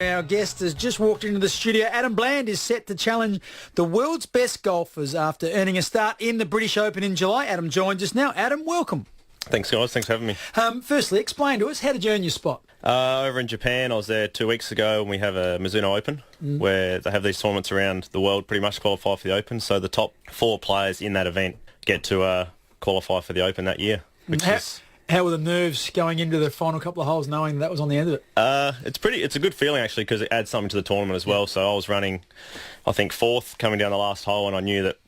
Our guest has just walked into the studio. Adam Bland is set to challenge the world's best golfers after earning a start in the British Open in July. Adam joins us now. Adam, welcome. Thanks, guys. Thanks for having me. Firstly, explain to us, how did you earn your spot? Over in Japan, I was there 2 weeks ago, and we have a Mizuno Open where they have these tournaments around the world pretty much to qualify for the Open. So the top 4 players in that event get to qualify for the Open that year, which is... How were the nerves going into the final couple of holes, knowing that was on the end of it? It's a good feeling, actually, because it adds something to the tournament as well. So I was running, I think, 4th coming down the last hole, and I knew that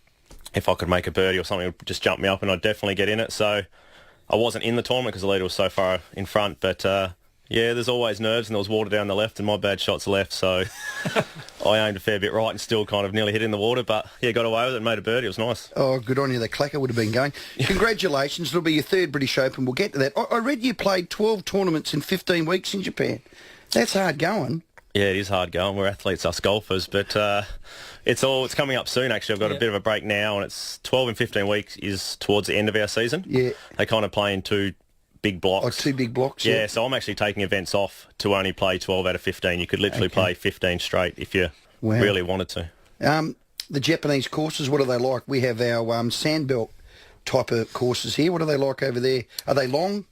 if I could make a birdie or something, it would just jump me up, and I'd definitely get in it. So I wasn't in the tournament because the leader was so far in front, but... yeah, there's always nerves, and there was water down the left, and my bad shot's left, so I aimed a fair bit right and still kind of nearly hit in the water, but yeah, got away with it and made a birdie. It was nice. Oh, good on you. The clacker would have been going. Congratulations. It'll be your 3rd British Open. We'll get to that. I read you played 12 tournaments in 15 weeks in Japan. That's hard going. Yeah, it is hard going. We're athletes, us golfers, but it's coming up soon, actually. I've got a bit of a break now, and it's 12 and 15 weeks is towards the end of our season. Yeah. They kind of play in 2 big blocks. Like 2 big blocks, yeah. So I'm actually taking events off to only play 12 out of 15. You could literally play 15 straight if you really wanted to. The Japanese courses, what are they like? We have our sandbelt type of courses here. What are they like over there? Are they long?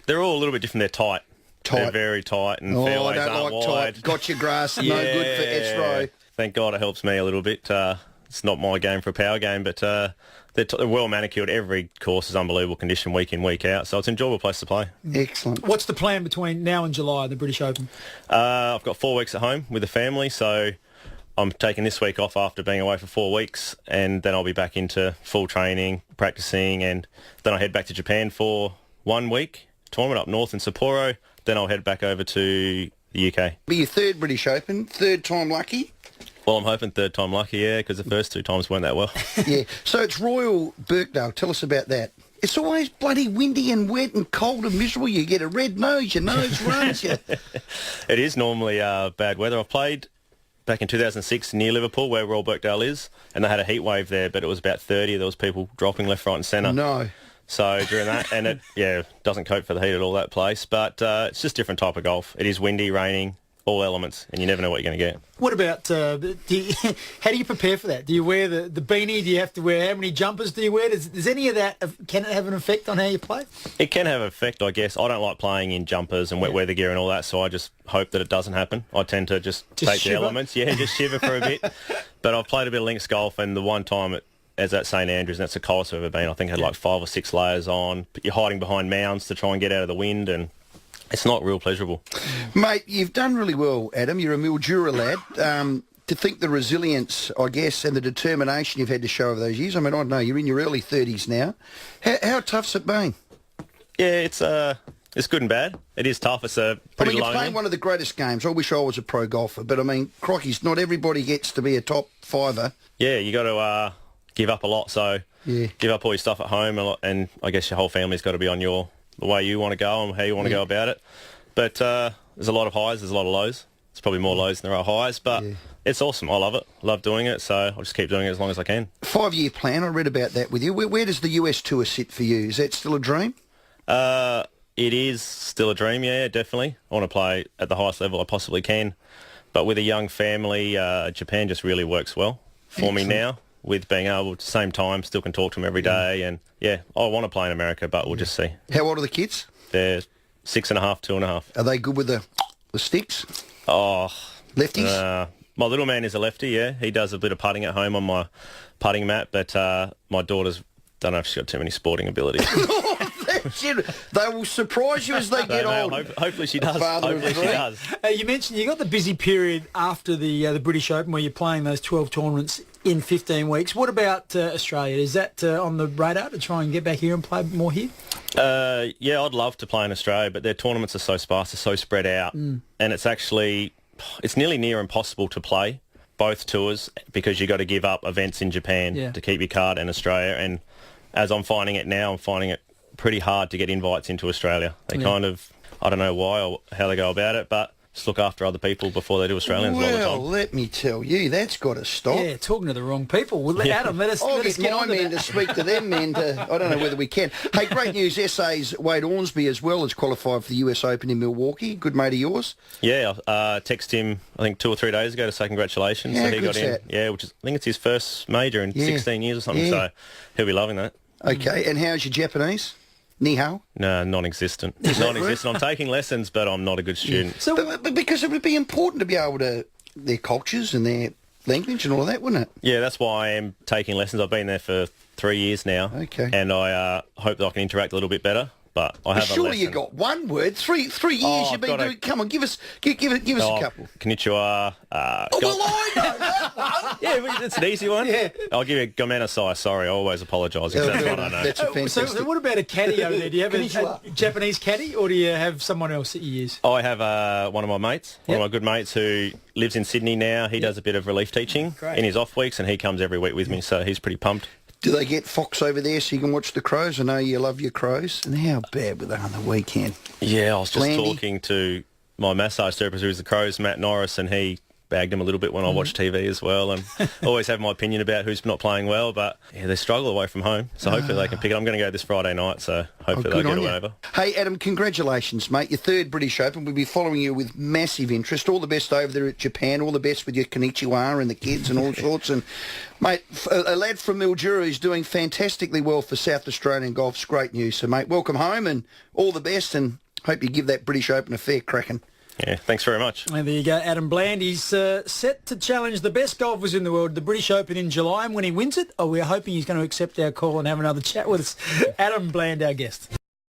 They're all a little bit different. They're tight. They're very tight, and fairways aren't wide. Tight. Gotcha grass, no good for S-row. Thank God it helps me a little bit. It's not my game for a power game, but they're well manicured. Every course is unbelievable condition week in, week out, so it's an enjoyable place to play. Excellent. What's the plan between now and July, the British Open? I've got 4 weeks at home with the family, so I'm taking this week off after being away for 4 weeks, and then I'll be back into full training, practicing, and then I'll head back to Japan for 1 week, tournament up north in Sapporo, then I'll head back over to the UK. Be your 3rd British Open, 3rd time lucky? Well, I'm hoping 3rd time lucky, yeah, because the first 2 times weren't that well. Yeah, so it's Royal Birkdale. Tell us about that. It's always bloody windy and wet and cold and miserable. You get a red nose, your nose runs you. It is normally bad weather. I've played back in 2006 near Liverpool, where Royal Birkdale is, and they had a heat wave there, but it was about 30. There was people dropping left, right and centre. No. So during that, and it doesn't cope for the heat at all, that place, but it's just different type of golf. It is windy, raining, all elements, and you never know what you're going to get. What about, how do you prepare for that? Do you wear the beanie? Do you have to wear, how many jumpers do you wear? Does any of that, can it have an effect on how you play? It can have an effect, I guess. I don't like playing in jumpers and wet weather gear and all that, so I just hope that it doesn't happen. I tend to just take shiver? the elements. Yeah, just shiver for a bit. But I've played a bit of links golf, and the one time as at St Andrews, and that's the coldest I've ever been, I think I had like 5 or 6 layers on. But you're hiding behind mounds to try and get out of the wind, and it's not real pleasurable. Mate, you've done really well, Adam. You're a Mildura lad. To think the resilience, I guess, and the determination you've had to show over those years. I mean, I don't know, you're in your early 30s now. How tough's it been? Yeah, it's good and bad. It is tough. It's pretty you're lonely. playing one of the greatest games. I wish I was a pro golfer, but I mean, crockies, not everybody gets to be a top fiver. Yeah, you got to give up a lot. So give up all your stuff at home, and I guess your whole family's got to be on the way you want to go and how you want to go about it. But there's a lot of highs, there's a lot of lows. It's probably more lows than there are highs, but it's awesome. I love it. Love doing it, so I'll just keep doing it as long as I can. 5-year plan, I read about that with you. Where does the US tour sit for you? Is that still a dream? It is still a dream, yeah, definitely. I want to play at the highest level I possibly can. But with a young family, Japan just really works well for me now, with being able, at the same time, still can talk to them every day. And, I want to play in America, but we'll just see. How old are the kids? They're 6.5, 2.5. Are they good with the sticks? Oh. Lefties? My little man is a lefty, yeah. He does a bit of putting at home on my putting mat, but my daughter's, don't know if she's got too many sporting abilities. They will surprise you as they get old. Hopefully she does. Hopefully she does. You mentioned you got the busy period after the British Open where you're playing those 12 tournaments in 15 weeks. What about Australia? Is that on the radar to try and get back here and play more here? Yeah, I'd love to play in Australia, but their tournaments are so sparse, they're so spread out, and it's nearly near impossible to play both tours because you got to give up events in Japan to keep your card in Australia. And as I'm finding it now, I'm finding it pretty hard to get invites into Australia. They kind of, I don't know why or how they go about it, but just look after other people before they do Australians a lot of the Well, time. let me tell you, that's got to stop. Yeah, talking to the wrong people. Well, Adam, let us I'll get get my on to men that. to speak to them men. I don't know whether we can. Hey, great news. SA's Wade Ormsby as well has qualified for the US Open in Milwaukee. Good mate of yours. Yeah, I texted him, I think 2 or 3 days ago to say congratulations. Yeah, So he good's got in. that? Yeah, which is, I think it's his first major in Yeah. 16 years or something. Yeah. So he'll be loving that. Okay, and how's your Japanese? Ni hao? No, non-existent. that Non-existent. I'm taking lessons, but I'm not a good student. So, But because it would be important to be able to, their cultures and their language and all of that, wouldn't it? Yeah, that's why I am taking lessons. I've been there for 3 years now. Okay. And I hope that I can interact a little bit better. But I have a Surely lesson. you got one word. Three years Oh, you've I've been got a- doing. Come on, give us a couple. Konnichiwa. Oh, well, I know that one. Yeah, but it's an easy one. Yeah. I'll give you a gomenasai. Sorry, I always apologise if that's what I know. That's a fantastic. so what about a caddy over there? Do you have a Konnichiwa. Japanese caddy, or do you have someone else that you use? I have one of my mates, one Yep. of my good mates who lives in Sydney now. He does a bit of relief teaching Great. in his off weeks, and he comes every week with me, so he's pretty pumped. Do they get Fox over there so you can watch the Crows? I know you love your Crows. And how bad were they on the weekend? Yeah, I was just Blandy. talking to my massage therapist who's the Crows, Matt Norris, and he bagged him a little bit when I watch TV as well, and always have my opinion about who's not playing well, but yeah, they struggle away from home, so hopefully they can pick it. I'm going to go this Friday night, so hopefully Good they'll on get you. it over. Hey, Adam, congratulations, mate. Your third British Open. We'll be following you with massive interest. All the best over there at Japan. All the best with your konnichiwa and the kids and all sorts. And, mate, a lad from Mildura who's doing fantastically well for South Australian golf's great news. So, mate, welcome home and all the best, and hope you give that British Open a fair cracking. Yeah, thanks very much. And there you go, Adam Bland. He's set to challenge the best golfers in the world, the British Open in July. And when he wins it, we're hoping he's going to accept our call and have another chat with us. Adam Bland, our guest.